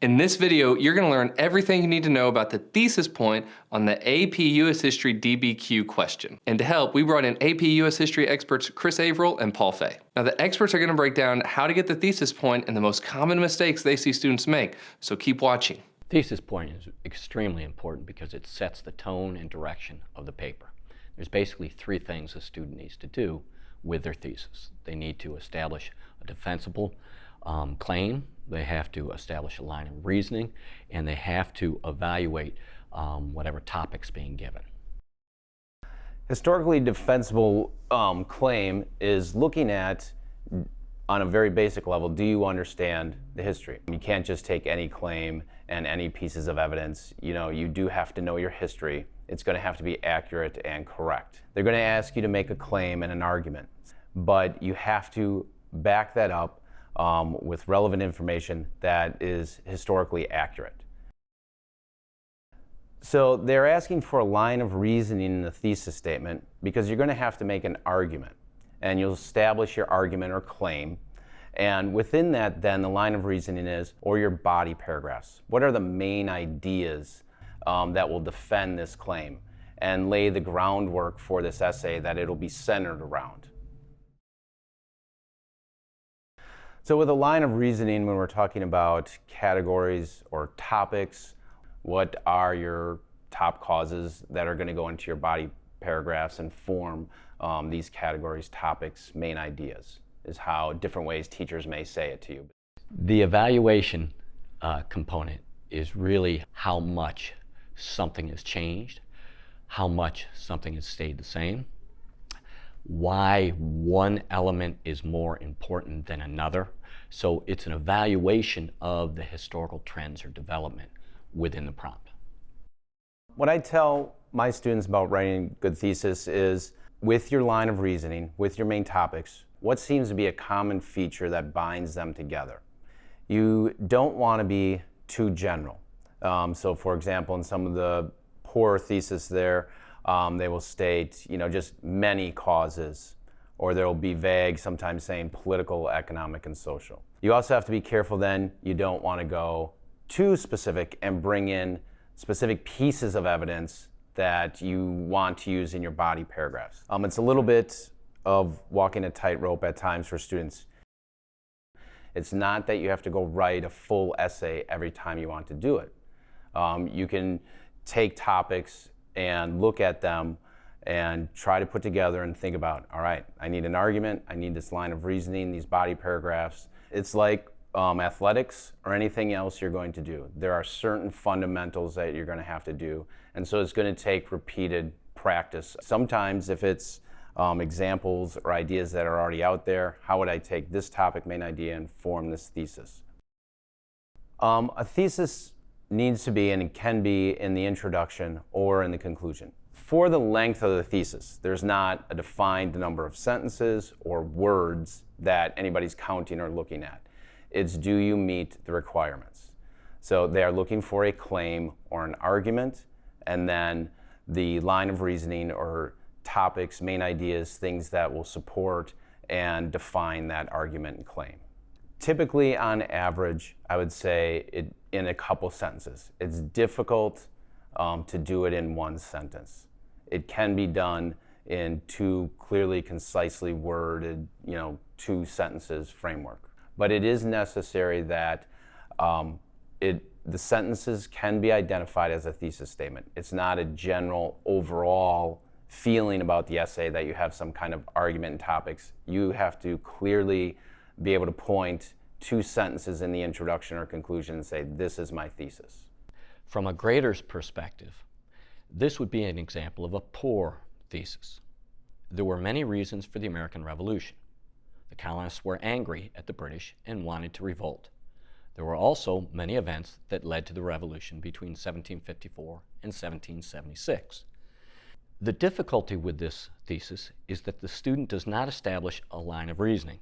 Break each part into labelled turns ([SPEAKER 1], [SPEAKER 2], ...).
[SPEAKER 1] In this video, you're going to learn everything you need to know about the thesis point on the AP US History DBQ question. And to help, we brought in AP US History experts Chris Averill and Paul Faeh. Now, the experts are going to break down how to get the thesis point and the most common mistakes they see students make, so keep watching.
[SPEAKER 2] Thesis point is extremely important because it sets the tone and direction of the paper. There's basically three things a student needs to do with their thesis. They need to establish a defensible claim, they have to establish a line of reasoning, and they have to evaluate whatever topic's being given.
[SPEAKER 3] Historically defensible claim is looking at, on a very basic level, do you understand the history? You can't just take any claim and any pieces of evidence. You do have to know your history. It's going to have to be accurate and correct. They're going to ask you to make a claim and an argument, but you have to back that up with relevant information that is historically accurate. So they're asking for a line of reasoning in the thesis statement because you're going to have to make an argument, and you'll establish your argument or claim. And within that, then, the line of reasoning is, or your body paragraphs. What are the main ideas that will defend this claim and lay the groundwork for this essay that it'll be centered around? So with a line of reasoning, when we're talking about categories or topics, what are your top causes that are going to go into your body paragraphs and form these categories, topics, main ideas, is how different ways teachers may say it to you.
[SPEAKER 2] The evaluation component is really how much something has changed, how much something has stayed the same, why one element is more important than another. So it's an evaluation of the historical trends or development within the prompt.
[SPEAKER 3] What I tell my students about writing a good thesis is, with your line of reasoning, with your main topics, what seems to be a common feature that binds them together? You don't want to be too general. So for example, in some of the poor thesis there, they will state, just many causes, or there will be vague, sometimes saying political, economic, and social. You also have to be careful then, you don't want to go too specific and bring in specific pieces of evidence that you want to use in your body paragraphs. It's a little bit of walking a tightrope at times for students. It's not that you have to go write a full essay every time you want to do it. You can take topics and look at them and try to put together and think about, all right, I need an argument, I need this line of reasoning, these body paragraphs. It's like athletics or anything else you're going to do. There are certain fundamentals that you're going to have to do, and so it's going to take repeated practice. Sometimes if it's examples or ideas that are already out there, how would I take this topic, main idea, and form this thesis? A thesis needs to be, and it can be, in the introduction or in the conclusion. For the length of the thesis, there's not a defined number of sentences or words that anybody's counting or looking at. It's, do you meet the requirements? So they are looking for a claim or an argument, and then the line of reasoning or topics, main ideas, things that will support and define that argument and claim. Typically, on average, I would say it in a couple sentences. It's difficult to do it in one sentence. It can be done in two clearly, concisely worded, two sentences framework. But it is necessary that the sentences can be identified as a thesis statement. It's not a general overall feeling about the essay that you have some kind of argument and topics. You have to clearly be able to point two sentences in the introduction or conclusion and say, this is my thesis.
[SPEAKER 2] From a grader's perspective, this would be an example of a poor thesis. There were many reasons for the American Revolution. The colonists were angry at the British and wanted to revolt. There were also many events that led to the revolution between 1754 and 1776. The difficulty with this thesis is that the student does not establish a line of reasoning.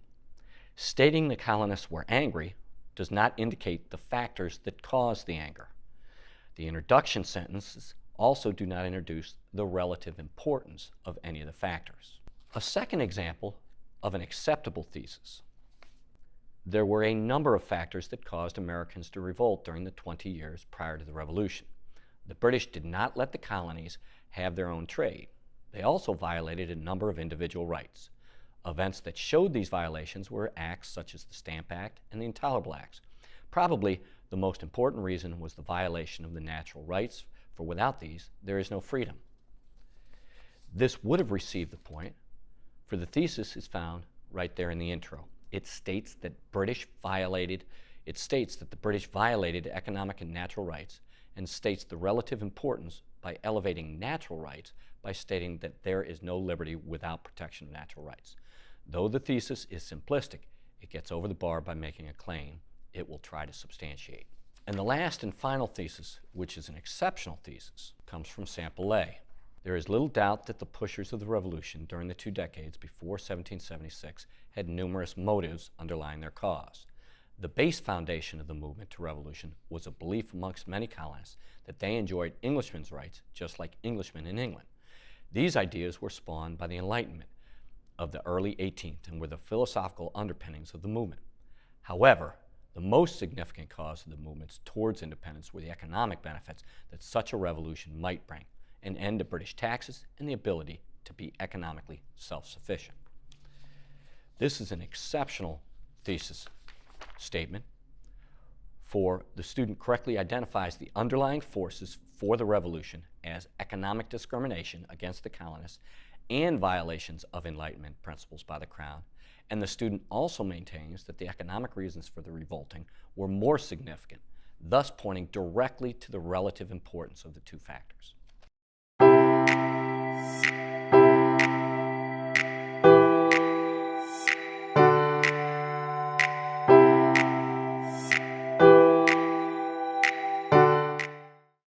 [SPEAKER 2] Stating the colonists were angry does not indicate the factors that caused the anger. The introduction sentences also do not introduce the relative importance of any of the factors. A second example of an acceptable thesis There were a number of factors that caused Americans to revolt during the 20 years prior to the Revolution. The British did not let the colonies have their own trade. They also violated a number of individual rights. Events that showed these violations were acts such as the Stamp Act and the Intolerable Acts. Probably the most important reason was the violation of the natural rights, for without these, there is no freedom. This would have received the point, for the thesis is found right there in the intro. It states that the British violated economic and natural rights, and states the relative importance by elevating natural rights by stating that there is no liberty without protection of natural rights. Though the thesis is simplistic, it gets over the bar by making a claim it will try to substantiate. And the last and final thesis, which is an exceptional thesis, comes from Sample A. There is little doubt that the pushers of the revolution during the 2 decades before 1776 had numerous motives underlying their cause. The base foundation of the movement to revolution was a belief amongst many colonists that they enjoyed Englishmen's rights just like Englishmen in England. These ideas were spawned by the Enlightenment of the early 18th and were the philosophical underpinnings of the movement. However, the most significant cause of the movements towards independence were the economic benefits that such a revolution might bring: an end to British taxes and the ability to be economically self-sufficient. This is an exceptional thesis statement, for the student correctly identifies the underlying forces for the revolution as economic discrimination against the colonists and violations of Enlightenment principles by the Crown, and the student also maintains that the economic reasons for the revolting were more significant, thus pointing directly to the relative importance of the two factors.